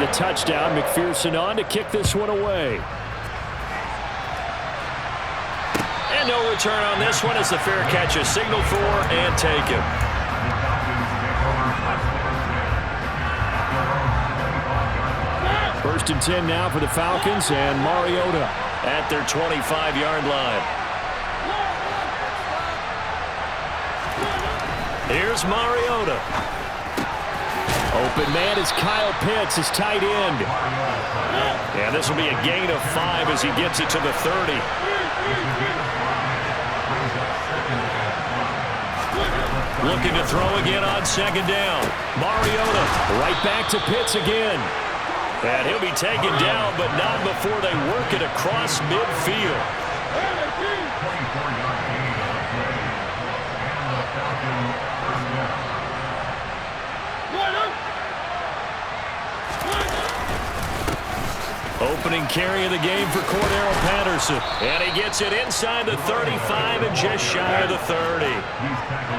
the touchdown. McPherson on to kick this one away. And no return on this one as the fair catch is signaled for and taken. First and 10 now for the Falcons, and Mariota at their 25-yard line. Here's Mariota. Open man is Kyle Pitts, his tight end. And this will be a gain of 5 as he gets it to the 30. Looking to throw again on second down. Mariota right back to Pitts again. And he'll be taken down, but not before they work it across midfield. Opening carry of the game for Cordero Patterson. And he gets it inside the 35 and just shy of the 30.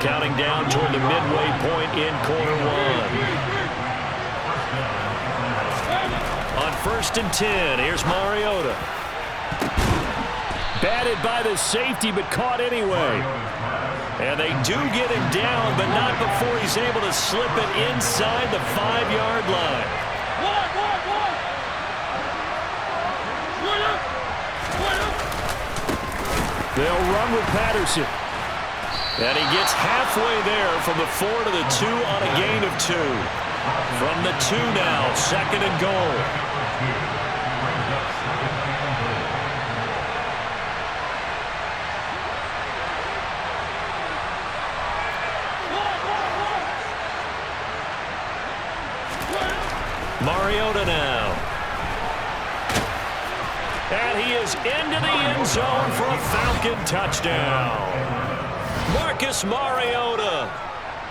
Counting down toward the midway point in quarter one. On first and 10, here's Mariota. Batted by the safety, but caught anyway. And they do get him down, but not before he's able to slip it inside the 5-yard line. They'll run with Patterson. And he gets halfway there from the 4 to the 2 on a gain of 2. From the 2 now, second and goal. Mariota now. And he is into the end zone for a Falcon touchdown. Marcus Mariota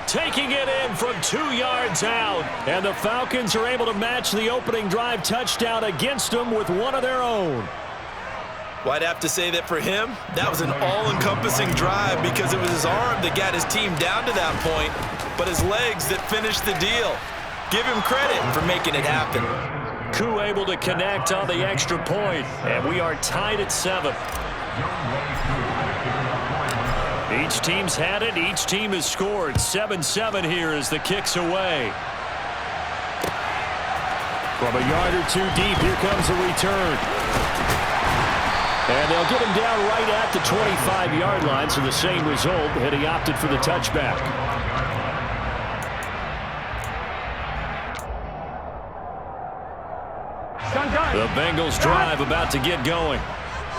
taking it in from 2 yards out. And the Falcons are able to match the opening drive touchdown against them with one of their own. Well, I'd have to say that for him, that was an all-encompassing drive because it was his arm that got his team down to that point, but his legs that finished the deal. Give him credit for making it happen. Koo able to connect on the extra point, and we are tied at 7. Each team's had it. Each team has scored. 7-7 here as the kick's away. From a yard or 2 deep, here comes the return. And they'll get him down right at the 25-yard line, so the same result, and he opted for the touchback. The Bengals drive about to get going.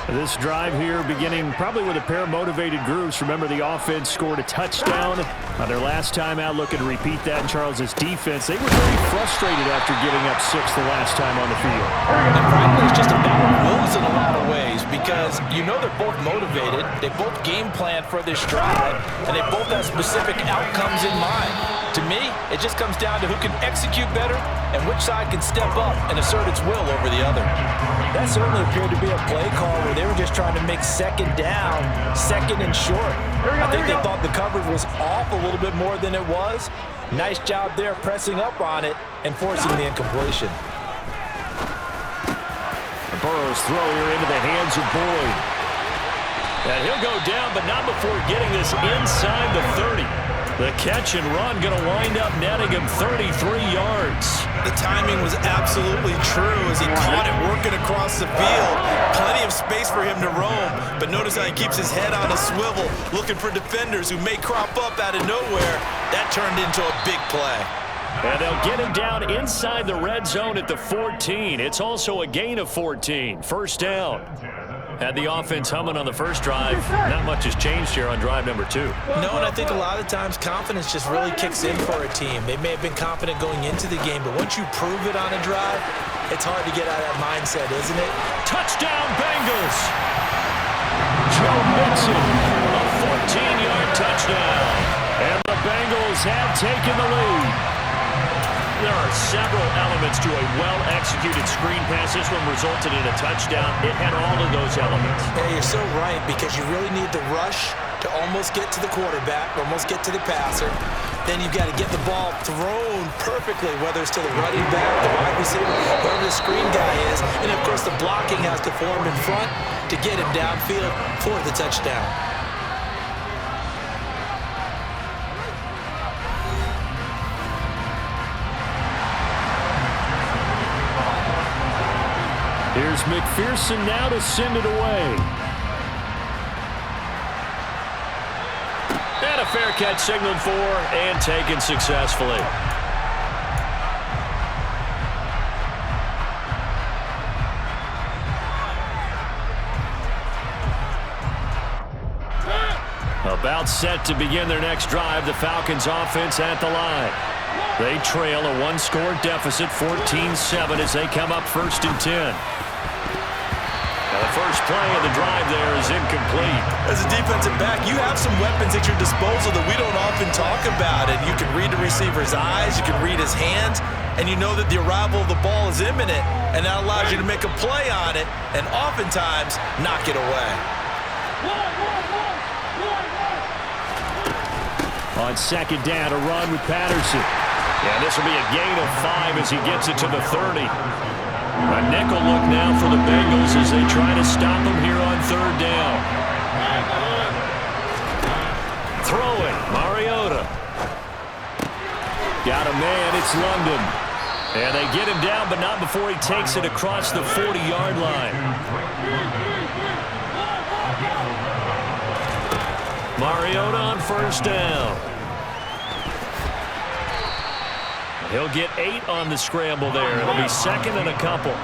This drive here beginning probably with a pair of motivated groups. Remember, the offense scored a touchdown on their last time out. Looking to repeat that in Charles's defense. They were very frustrated after giving up 6 the last time on the field. And frankly, it's just about rules in a lot of ways because you know they're both motivated. They both game plan for this drive, and they both have specific outcomes in mind. To me, it just comes down to who can execute better and which side can step up and assert its will over the other. That certainly appeared to be a play call where they were just trying to make second down, second and short. I think they thought the coverage was off a little bit more than it was. Nice job there pressing up on it and forcing the incompletion. Burrow's throw here into the hands of Boyd. And he'll go down, but not before getting this inside the 30. The catch and run going to wind up netting him 33 yards. The timing was absolutely true as he caught it working across the field. Plenty of space for him to roam, but notice how he keeps his head on a swivel, looking for defenders who may crop up out of nowhere. That turned into a big play. And they'll get him down inside the red zone at the 14. It's also a gain of 14. First down. Had the offense humming on the first drive. Not much has changed here on drive number 2. No, and I think a lot of times confidence just really kicks in for a team. They may have been confident going into the game, but once you prove it on a drive, it's hard to get out of that mindset, isn't it? Touchdown, Bengals! Joe Mixon, a 14-yard touchdown. And the Bengals have taken the lead. There are several elements to a well-executed screen pass. This one resulted in a touchdown. It had all of those elements. Yeah, you're so right because you really need the rush to almost get to the quarterback, almost get to the passer. then you've got to get the ball thrown perfectly, whether it's to the running back, the wide receiver, whoever the screen guy is. And, of course, the blocking has to form in front to get him downfield for the touchdown. Here's McPherson now to send it away. And a fair catch signaled for and taken successfully. About set to begin their next drive, the Falcons offense at the line. They trail a one-score deficit, 14-7, as they come up 1st and 10. Now the first play of the drive there is incomplete. As a defensive back, you have some weapons at your disposal that we don't often talk about. And you can read the receiver's eyes, you can read his hands, and you know that the arrival of the ball is imminent, and that allows you to make a play on it and oftentimes knock it away. On 2nd down, a run with Patterson. Yeah, this will be a gain of 5 as he gets it to the 30. A nickel look now for the Bengals as they try to stop him here on 3rd down. Throwing, Mariota. Got a man, it's London. And they get him down, but not before he takes it across the 40-yard line. Mariota on 1st down. He'll get 8 on the scramble there. It'll be 2nd and a couple.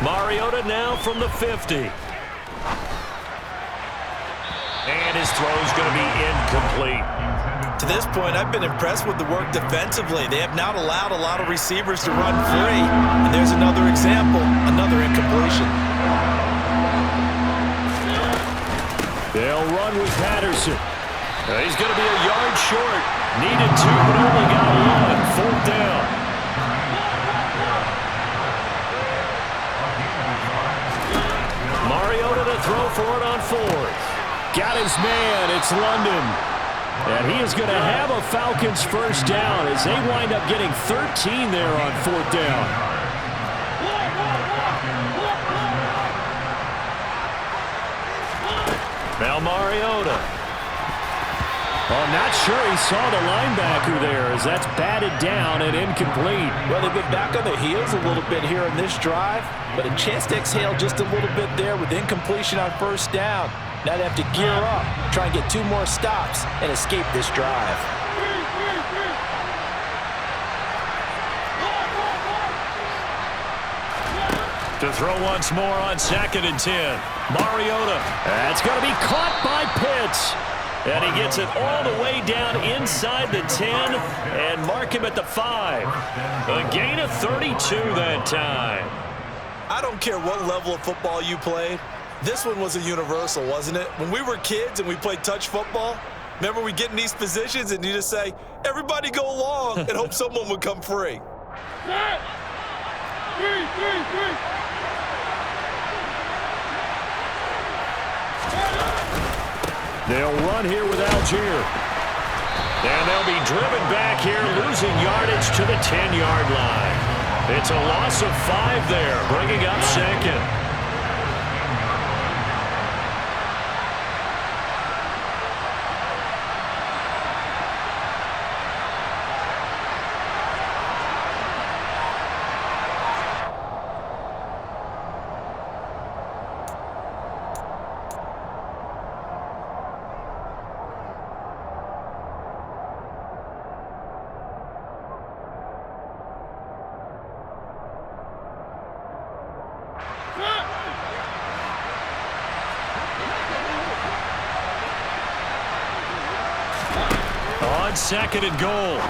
Mariota now from the 50. And his throw's going to be incomplete. To this point, I've been impressed with the work defensively. They have not allowed a lot of receivers to run free. And there's another example, another incompletion. They'll run with Patterson. He's going to be a yard short. Needed 2, but only got 1. 4th down. Mariota to throw for it on 4th. Got his man. It's London. And he is going to have a Falcons 1st down as they wind up getting 13 there on 4th down. Now Mariota. Oh, not sure he saw the linebacker there as that's batted down and incomplete. Well, they've been back on their heels a little bit here in this drive, but a chance to exhale just a little bit there with incompletion on 1st down. Now they have to gear up, try and get 2 more stops, and escape this drive. To throw once more on 2nd and 10. Mariota. That's going to be caught by Pitts. And he gets it all the way down inside the 10 and mark him at the 5. A gain of 32 that time. I don't care what level of football you played. This one was a universal, wasn't it? When we were kids and we played touch football, remember we get in these positions and you just say, everybody go long and hope someone would come free. They'll run here with Algier. And they'll be driven back here, losing yardage to the 10-yard line. It's a loss of 5 there, bringing up 2nd. On 2nd and goal.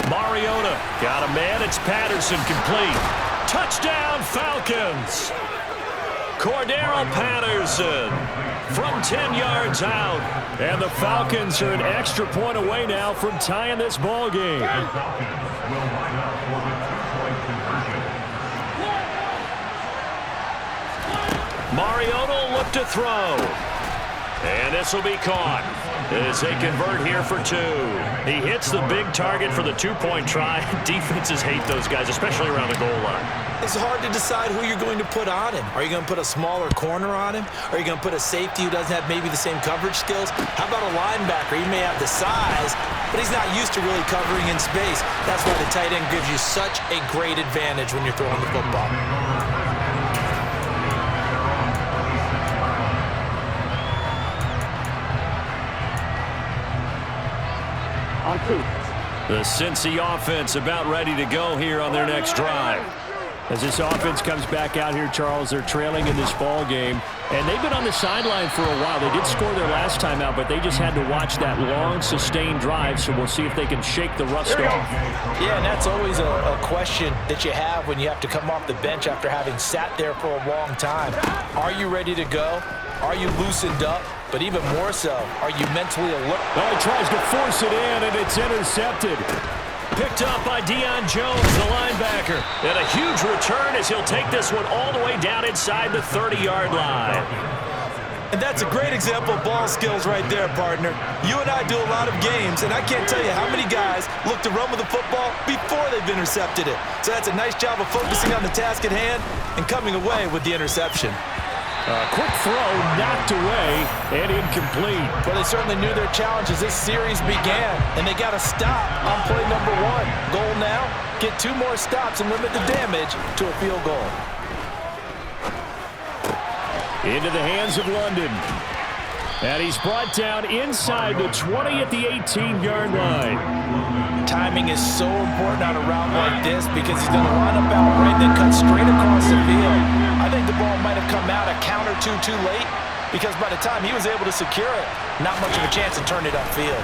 Mariota got a man. It's Patterson complete. Touchdown Falcons. Cordero Patterson from 10 yards out. And the Falcons are an extra point away now from tying this ball game. Mariota up to throw. And this will be caught as they convert here for 2. He hits the big target for the 2-point try. Defenses hate those guys, especially around the goal line. It's hard to decide who you're going to put on him. Are you going to put a smaller corner on him? Are you going to put a safety who doesn't have maybe the same coverage skills? How about a linebacker? He may have the size, but he's not used to really covering in space. That's why the tight end gives you such a great advantage when you're throwing the football. The Cincy offense about ready to go here on their next drive. As this offense comes back out here, Charles, they're trailing in this ball game, and they've been on the sideline for a while. They did score their last time out, but they just had to watch that long, sustained drive, so we'll see if they can shake the rust off. Yeah, and that's always a question that you have when you have to come off the bench after having sat there for a long time. Are you ready to go? Are you loosened up? But even more so, are you mentally alert? Well, he tries to force it in, and it's intercepted. Picked up by Deion Jones, the linebacker. And a huge return as he'll take this one all the way down inside the 30-yard line. And that's a great example of ball skills right there, partner. You and I do a lot of games, and I can't tell you how many guys look to run with the football before they've intercepted it. So that's a nice job of focusing on the task at hand and coming away with the interception. Quick throw, knocked away, and incomplete. Well, they certainly knew their challenge as this series began, and they got to stop on play number 1. Goal now, get 2 more stops and limit the damage to a field goal. Into the hands of London. And he's brought down inside the 20 at the 18-yard line. Timing is so important on a route like this because he's going to line up out right, then cut straight across the field. I think the ball might have come out a count or two too late because by the time he was able to secure it, not much of a chance to turn it upfield.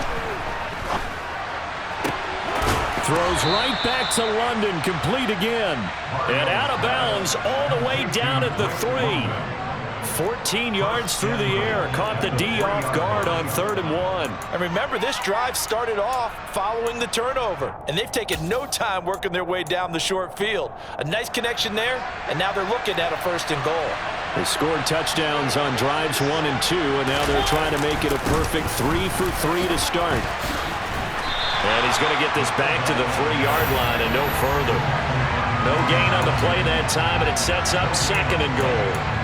Throws right back to London, complete again. And out of bounds all the way down at the 3. 14 yards through the air, caught the D off guard on 3rd and 1. And remember, this drive started off following the turnover, and they've taken no time working their way down the short field. A nice connection there, and now they're looking at a 1st and goal. They scored touchdowns on drives 1 and 2, and now they're trying to make it a perfect 3 for 3 to start. And he's going to get this back to the 3-yard line and no further. No gain on the play that time, and it sets up 2nd and goal.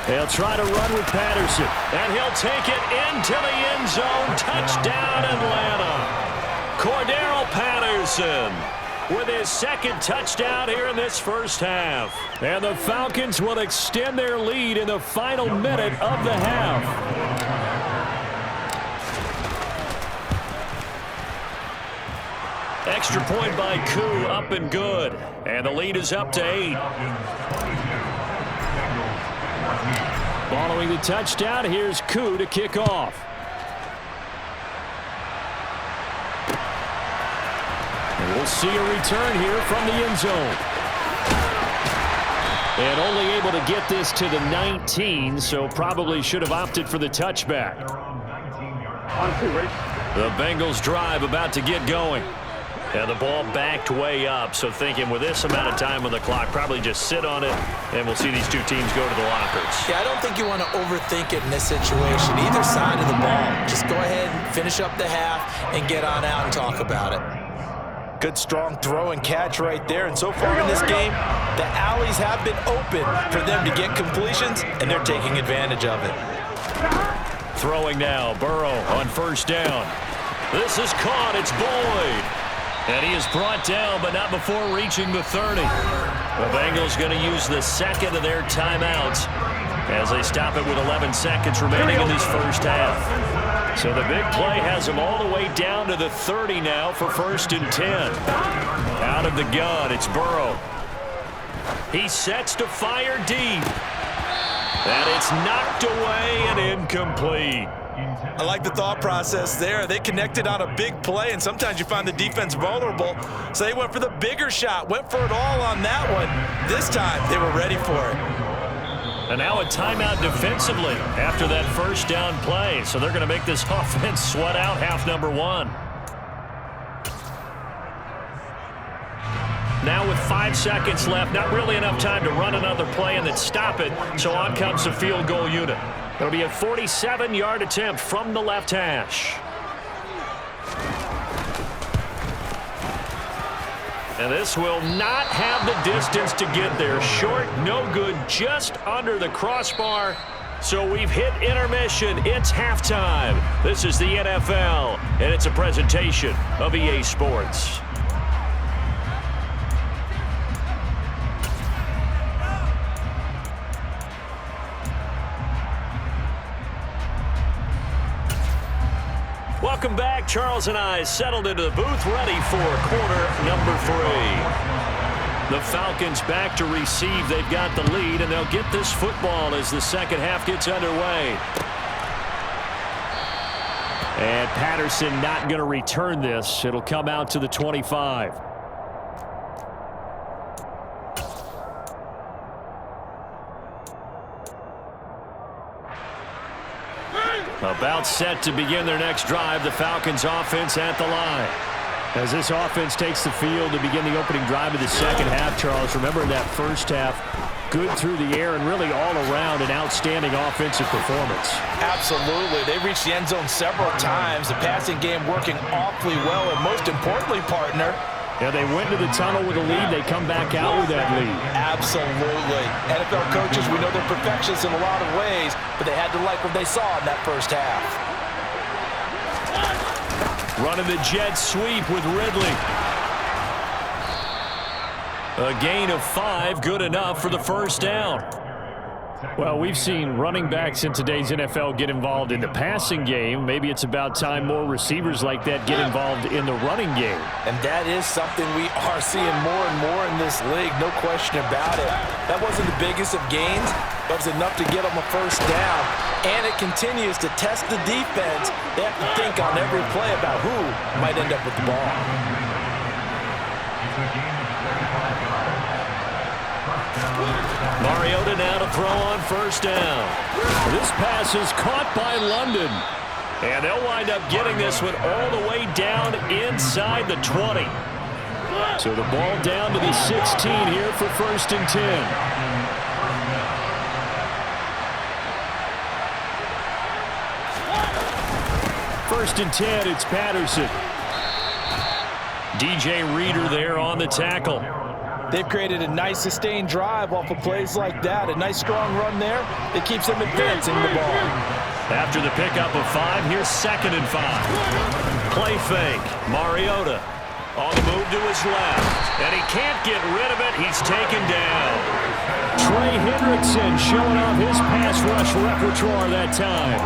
They'll try to run with Patterson. And he'll take it into the end zone. Touchdown, Atlanta. Cordero Patterson with his 2nd touchdown here in this first half. And the Falcons will extend their lead in the final minute of the half. Extra point by Koo, up and good. And the lead is up to 8. Following the touchdown, here's Koo to kick off. And we'll see a return here from the end zone. And only able to get this to the 19, so probably should have opted for the touchback. The Bengals drive about to get going. And the ball backed way up, so thinking with this amount of time on the clock, probably just sit on it, and we'll see these two teams go to the lockers. Yeah, I don't think you want to overthink it in this situation. Either side of the ball. Just go ahead and finish up the half and get on out and talk about it. Good strong throw and catch right there. And so far in this game, the alleys have been open for them to get completions, and they're taking advantage of it. Throwing now, Burrow on 1st down. This is caught, it's Boyd. And he is brought down, but not before reaching the 30. The Bengals going to use the 2nd of their timeouts as they stop it with 11 seconds remaining in this first half. So the big play has them all the way down to the 30 now for 1st and 10. Out of the gun, it's Burrow. He sets to fire deep. And it's knocked away and incomplete. I like the thought process there. They connected on a big play, and sometimes you find the defense vulnerable. So they went for the bigger shot, went for it all on that one. This time, they were ready for it. And now a timeout defensively after that first down play. So they're going to make this offense sweat out half number one. Now with 5 seconds left, not really enough time to run another play and then stop it. So on comes the field goal unit. It'll be a 47-yard attempt from the left hash. And this will not have the distance to get there. Short, no good, just under the crossbar. So we've hit intermission. It's halftime. This is the NFL, and it's a presentation of EA Sports. Welcome back. Charles and I settled into the booth, ready for quarter number 3. The Falcons back to receive. They've got the lead, and they'll get this football as the second half gets underway. And Patterson not going to return this. It'll come out to the 25. About set to begin their next drive. The Falcons offense at the line. As this offense takes the field to begin the opening drive of the second half, Charles, remember in that first half, good through the air and really all around an outstanding offensive performance. Absolutely. They reached the end zone several times. The passing game working awfully well, and most importantly, partner, yeah, they went to the tunnel with a lead. They come back out with that lead. Absolutely. NFL coaches, we know they're perfectionists in a lot of ways, but they had to like what they saw in that first half. Running the jet sweep with Ridley. A gain of 5, good enough for the first down. Well, we've seen running backs in today's NFL get involved in the passing game. Maybe it's about time more receivers like that get involved in the running game. And that is something we are seeing more and more in this league, no question about it. That wasn't the biggest of gains, but it was enough to get them a first down. And it continues to test the defense. They have to think on every play about who might end up with the ball. Mariota now to throw on first down. This pass is caught by London. And they'll wind up getting this one all the way down inside the 20. So the ball down to the 16 here for 1st and 10. First and 10, it's Patterson. DJ Reader there on the tackle. They've created a nice sustained drive off of plays like that. A nice strong run there. It keeps them advancing the ball. After the pickup of 5, here's 2nd and 5. Play fake. Mariota on the move to his left. And he can't get rid of it. He's taken down. Trey Hendrickson showing off his pass rush repertoire that time.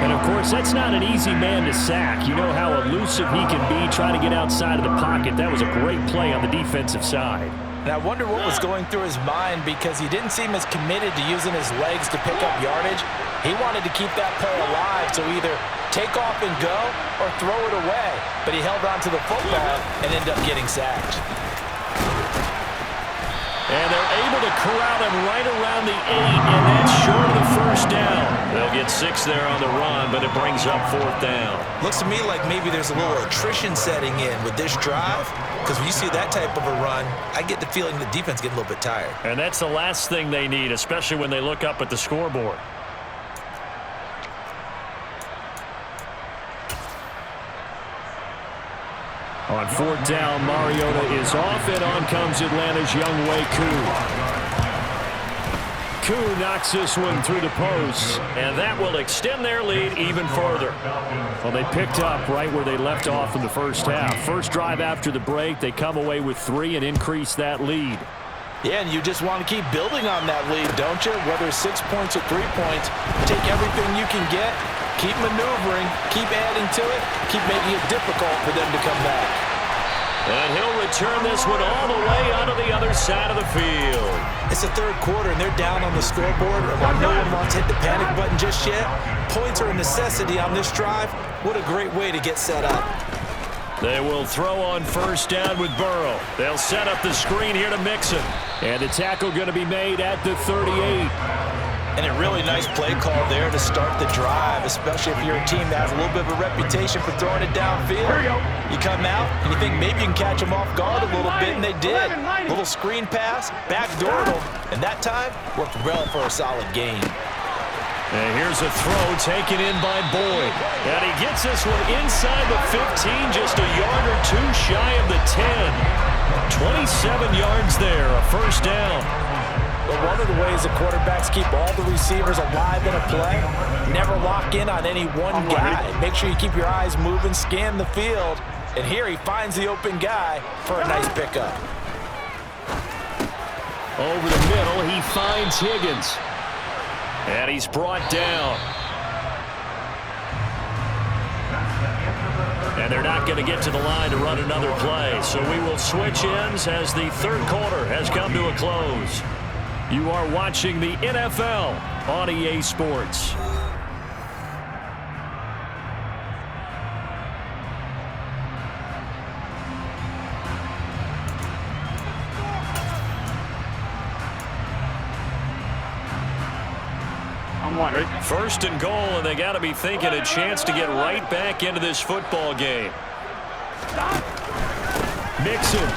And, of course, that's not an easy man to sack. You know how elusive he can be trying to get outside of the pocket. That was a great play on the defensive side. And I wonder what was going through his mind, because he didn't seem as committed to using his legs to pick up yardage. He wanted to keep that play alive, so either take off and go or throw it away. But he held on to the football and ended up getting sacked. And they're able to corral him right around the 8, and that's short of the first down. They'll get 6 there on the run, but it brings up 4th down. Looks to me like maybe there's a little attrition setting in with this drive, because when you see that type of a run, I get the feeling the defense getting a little bit tired. And that's the last thing they need, especially when they look up at the scoreboard. On 4th down, Mariota is off, and on comes Atlanta's Younghoe Koo. Koo knocks this one through the post, and that will extend their lead even further. Well, they picked up right where they left off in the first half. First drive after the break, they come away with 3 and increase that lead. Yeah, and you just want to keep building on that lead, don't you? Whether it's 6 points or 3 points, take everything you can get, keep maneuvering, keep adding to it, keep making it difficult for them to come back. And he'll return this one all the way onto the other side of the field. It's the third quarter, and they're down on the scoreboard. And while no one wants to hit the panic button just yet, points are a necessity on this drive. What a great way to get set up. They will throw on first down with Burrow. They'll set up the screen here to Mixon. And the tackle going to be made at the 38. And a really nice play call there to start the drive, especially if you're a team that has a little bit of a reputation for throwing it downfield. You come out and you think maybe you can catch them off guard a little bit, and they did. Little screen pass, backdoored them, and that time worked well for a solid gain. And here's a throw taken in by Boyd. And he gets this one inside the 15, just a yard or two shy of the 10. 27 yards there, a first down. But one of the ways the quarterbacks keep all the receivers alive in a play, never lock in on any one guy. Make sure you keep your eyes moving, scan the field. And here he finds the open guy for a nice pickup. Over the middle, he finds Higgins. And he's brought down. And they're not going to get to the line to run another play. So we will switch ends as the third quarter has come to a close. You are watching the NFL on EA Sports. First and goal, and they got to be thinking a chance to get right back into this football game. Mixon.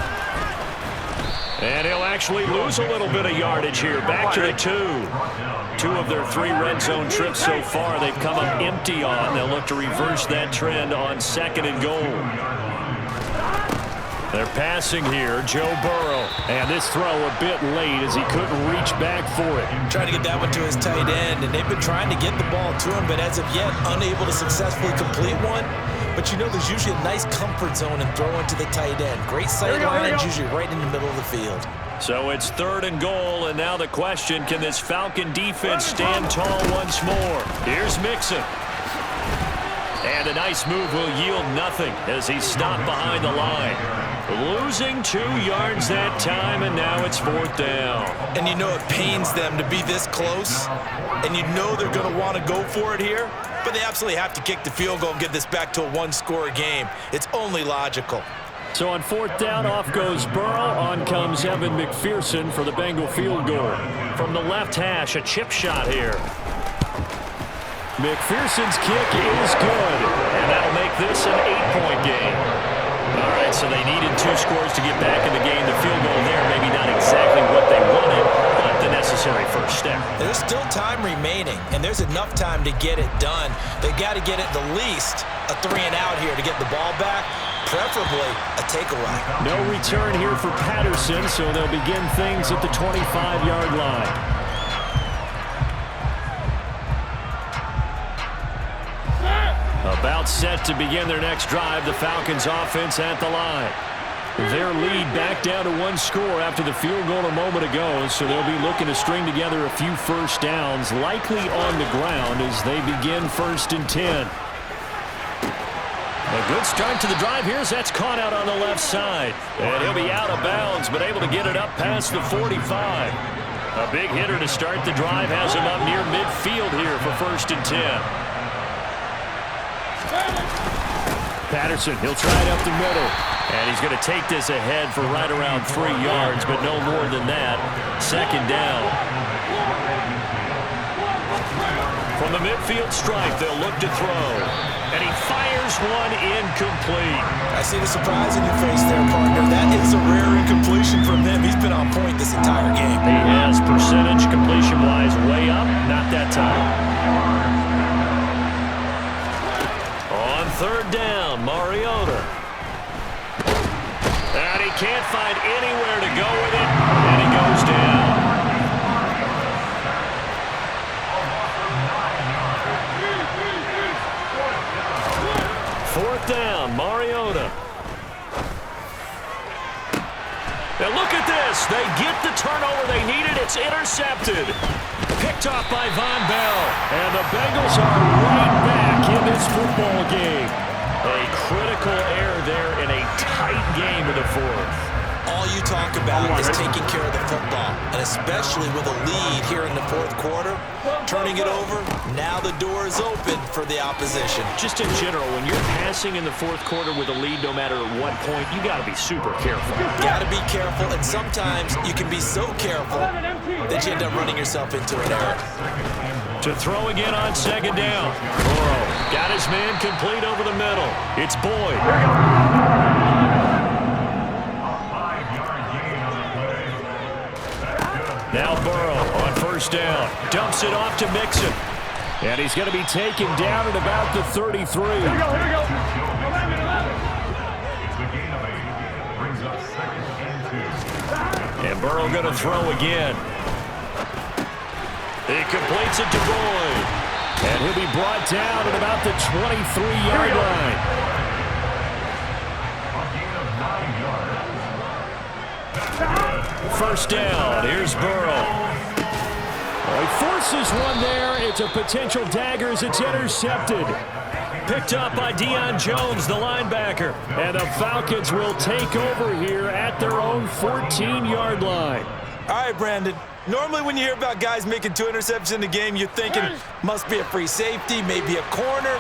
And he'll actually lose a little bit of yardage here. Back to the 2. 2 of their 3 red zone trips so far they've come up empty on. They'll look to reverse that trend on second and goal. They're passing here, Joe Burrow. And this throw a bit late as he couldn't reach back for it. Trying to get that one to his tight end, and they've been trying to get the ball to him, but as of yet, unable to successfully complete one. But you know there's usually a nice comfort zone in throwing to the tight end. Great sight lines, usually right in the middle of the field. So it's third and goal, and now the question, can this Falcon defense stand tall once more? Here's Mixon. And a nice move will yield nothing as he's stopped behind the line. Losing 2 yards that time, and now it's fourth down. And you know it pains them to be this close, and you know they're going to want to go for it here, but they absolutely have to kick the field goal and get this back to a one-score game. It's only logical. So on fourth down, off goes Burrow. On comes Evan McPherson for the Bengal field goal. From the left hash, a chip shot here. McPherson's kick is good, and that'll make this an 8-point game. All right, so they needed 2 scores to get back in the game. The field goal there, maybe not exactly what they wanted, but the necessary first step. There's still time remaining, and there's enough time to get it done. They got to get at the least a 3-and-out here to get the ball back, preferably a takeaway. No return here for Patterson, so they'll begin things at the 25-yard line. About set to begin their next drive, the Falcons offense at the line. Their lead back down to 1 score after the field goal a moment ago, so they'll be looking to string together a few first downs, likely on the ground as they begin 1st and 10. A good start to the drive here as that's caught out on the left side. And he'll be out of bounds, but able to get it up past the 45. A big hitter to start the drive has him up near midfield here for 1st and 10. Patterson, he'll try it up the middle. And he's going to take this ahead for right around 3 yards, but no more than that. 2nd down. From the midfield stripe, they'll look to throw. And he fires one incomplete. I see the surprise in your face there, partner. That is a rare incompletion from him. He's been on point this entire game. He has percentage completion-wise way up. Not that time. On 3rd down, Mariota. And he can't find anywhere to go with it, and he goes down. Fourth down, Mariota. And look at this. They get the turnover they needed. It's intercepted. Picked off by Von Bell. And the Bengals are right back in this football game. A critical error there in a tight game game of the fourth. All you talk about is taking care of the football, and especially with a lead here in the fourth quarter, turning it over, now the door is open for the opposition. Just in general, when you're passing in the fourth quarter with a lead, no matter at what point, you got to be super careful. Got to be careful, and sometimes you can be so careful that you end up running yourself into an error. To throw again on second down. Burrow got his man complete over the middle. It's Boyd. Now Burrow on first down. Dumps it off to Mixon. And he's going to be taken down at about the 33. Here we go. And Burrow going to throw again. He completes it to Boyd. And he'll be brought down at about the 23-yard line. First down. Here's Burrow. He forces one there. It's a potential dagger as it's intercepted. Picked up by Deion Jones, the linebacker. And the Falcons will take over here at their own 14-yard line. All right, Brandon. Normally when you hear about guys making 2 interceptions in the game, you're thinking must be a free safety, maybe a corner.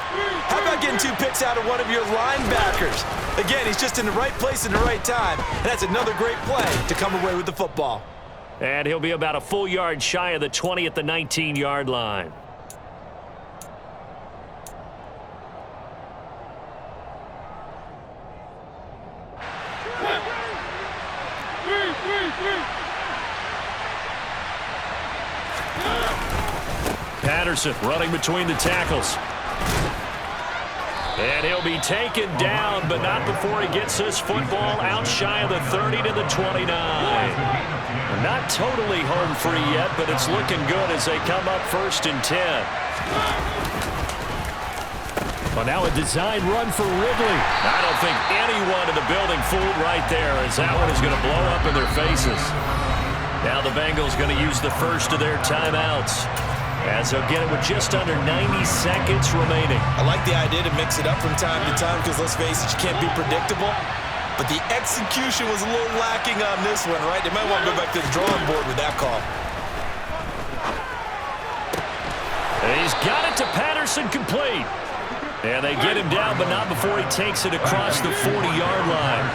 How about getting 2 picks out of one of your linebackers? Again, he's just in the right place in the right time, and that's another great play to come away with the football. And he'll be about a full yard shy of the 20 at the 19-yard line. Patterson running between the tackles. And he'll be taken down, but not before he gets this football out shy of the 30 to the 29. Not totally home free yet, but it's looking good as they come up 1st and 10. Well, now a design run for Ridley. I don't think anyone in the building fooled right there, as that one is going to blow up in their faces. Now the Bengals going to use the first of their timeouts, as they'll get it with just under 90 seconds remaining. I like the idea to mix it up from time to time because, let's face it, you can't be predictable. But the execution was a little lacking on this one, right? They might want to go back to the drawing board with that call. And he's got it to Patterson, complete. And they get him down, but not before he takes it across the 40-yard line.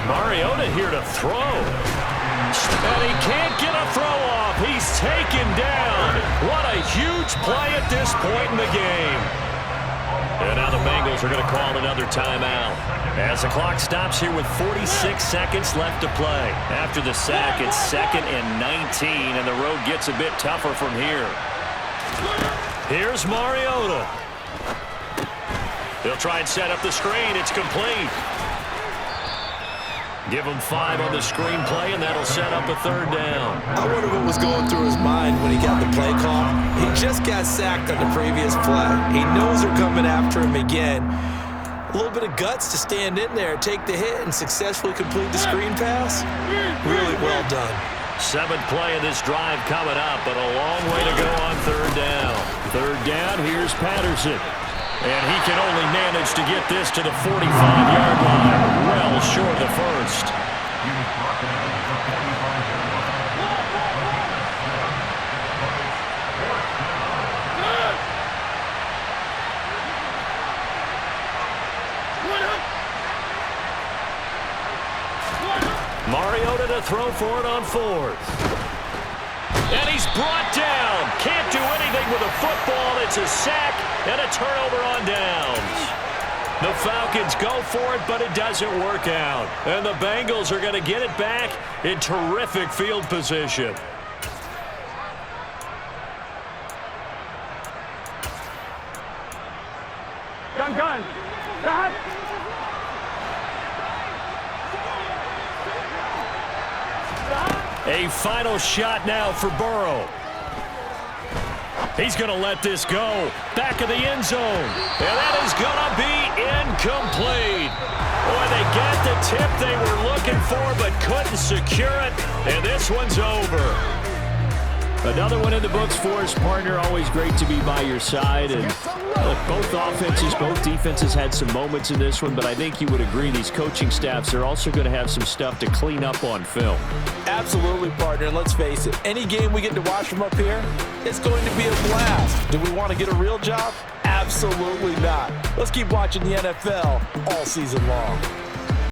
Mariota here to throw. And he can't get a throw off. He's taken down. What a huge play at this point in the game. And now the Bengals are going to call another timeout, as the clock stops here with 46 seconds left to play. After the sack, it's 2nd and 19, and the road gets a bit tougher from here. Here's Mariota. They'll try and set up the screen. It's complete. Give him 5 on the screenplay, and that'll set up a 3rd down. I wonder what was going through his mind when he got the play call. He just got sacked on the previous play. He knows they're coming after him again. A little bit of guts to stand in there, take the hit, and successfully complete the screen pass. Really well done. 7th play of this drive coming up, but a long way to go on 3rd down. 3rd down, here's Patterson. And he can only manage to get this to the 45-yard line, well short of the first. Mariota to throw for it on 4th. And he's brought down. Can't do anything with a football. It's a sack and a turnover on downs. The Falcons go for it, but it doesn't work out. And the Bengals are going to get it back in terrific field position. Gun. A final shot now for Burrow. He's going to let this go. Back of the end zone. And that is going to be incomplete. Boy, they got the tip they were looking for but couldn't secure it. And this one's over. Another one in the books for his partner. Always great to be by your side. And look, both offenses, both defenses had some moments in this one, but I think you would agree these coaching staffs are also going to have some stuff to clean up on film. Absolutely, partner. And let's face it, any game we get to watch from up here, it's going to be a blast. Do we want to get a real job? Absolutely not. Let's keep watching the NFL all season long.